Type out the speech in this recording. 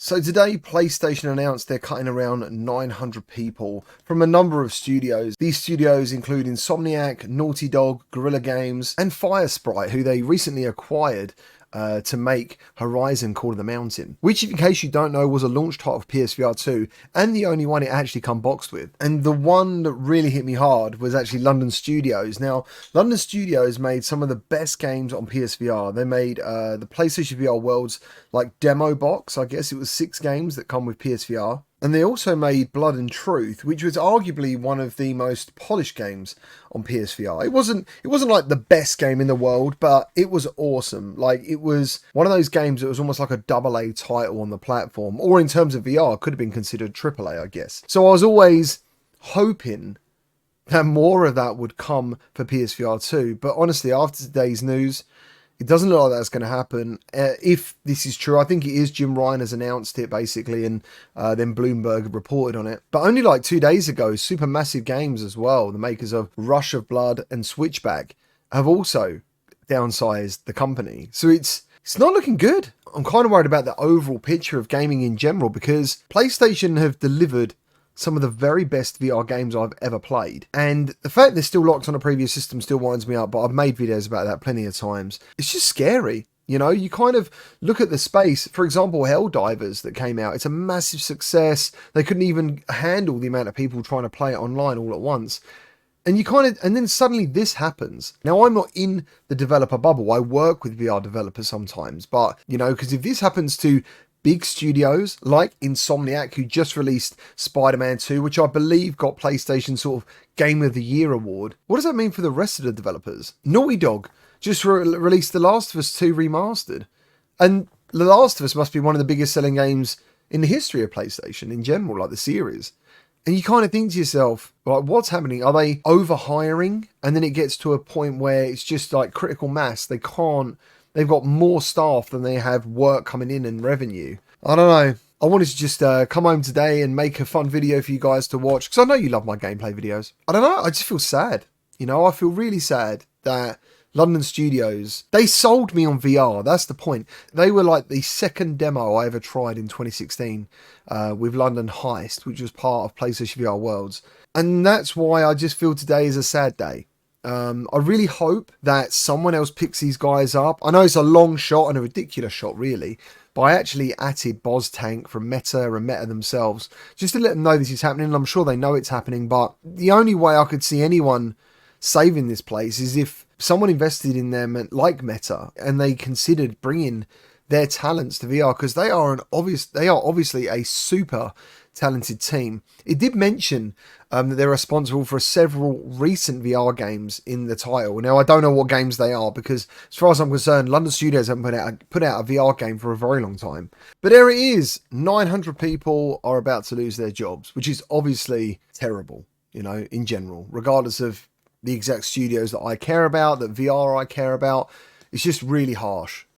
So today, PlayStation announced they're cutting around 900 people from a number of studios. These studios include Insomniac, Naughty Dog, Guerrilla Games, and Firesprite, who they recently acquired to make Horizon Call of the Mountain, which, in case you don't know, was a launch title of PSVR 2 and the only one it actually come boxed with. And the one that really hit me hard was actually London Studios. Now, London Studios made some of the best games on PSVR. They made the PlayStation VR Worlds like demo box. I guess it was 6 games that come with PSVR. And they also made Blood and Truth, which was arguably one of the most polished games on PSVR. It wasn't like the best game in the world, but it was awesome. Like, it was one of those games that was almost like a AA title on the platform, or in terms of VR, could have been considered AAA, I guess. So I was always hoping that more of that would come for PSVR 2, but honestly, after today's news, it doesn't look like that's going to happen. If this is true, I think it is. Jim Ryan has announced it, basically, and then Bloomberg reported on it. But only like 2 days ago, Supermassive Games as well, the makers of Rush of Blood and Switchback, have also downsized the company. So it's not looking good. I'm kind of worried about the overall picture of gaming in general, because PlayStation have delivered some of the very best VR games I've ever played. And the fact they're still locked on a previous system still winds me up, but I've made videos about that plenty of times. It's just scary. You know, you kind of look at the space. For example, Helldivers that came out, it's a massive success. They couldn't even handle the amount of people trying to play it online all at once. And and then suddenly this happens. Now, I'm not in the developer bubble. I work with VR developers sometimes, but, you know, because if this happens to big studios like Insomniac, who just released Spider-Man 2, which I believe got PlayStation sort of Game of the Year award. What does that mean for the rest of the developers? Naughty Dog just released The Last of Us 2 remastered. And The Last of Us must be one of the biggest selling games in the history of PlayStation in general, like the series. And you kind of think to yourself, like, what's happening? Are they overhiring? And then it gets to a point where it's just like critical mass. They've got more staff than they have work coming in and revenue. I don't know. I wanted to just come home today and make a fun video for you guys to watch, because I know you love my gameplay videos. I don't know. I just feel sad. You know, I feel really sad that London Studios, they sold me on VR. That's the point. They were like the second demo I ever tried in 2016 with London Heist, which was part of PlayStation VR Worlds. And that's why I just feel today is a sad day. I really hope that someone else picks these guys up. I know it's a long shot and a ridiculous shot, really, but I actually added BozTank from Meta and Meta themselves just to let them know this is happening. And I'm sure they know it's happening, but the only way I could see anyone saving this place is if someone invested in them like Meta and they considered bringing their talents to VR, because they are obviously a super talented team. It did mention that they're responsible for several recent VR games in the title. Now, I don't know what games they are, because as far as I'm concerned, London Studios haven't put out a VR game for a very long time. But there it is. 900 people are about to lose their jobs, which is obviously terrible, you know, in general, regardless of the exact studios that I care about, that VR I care about. It's just really harsh.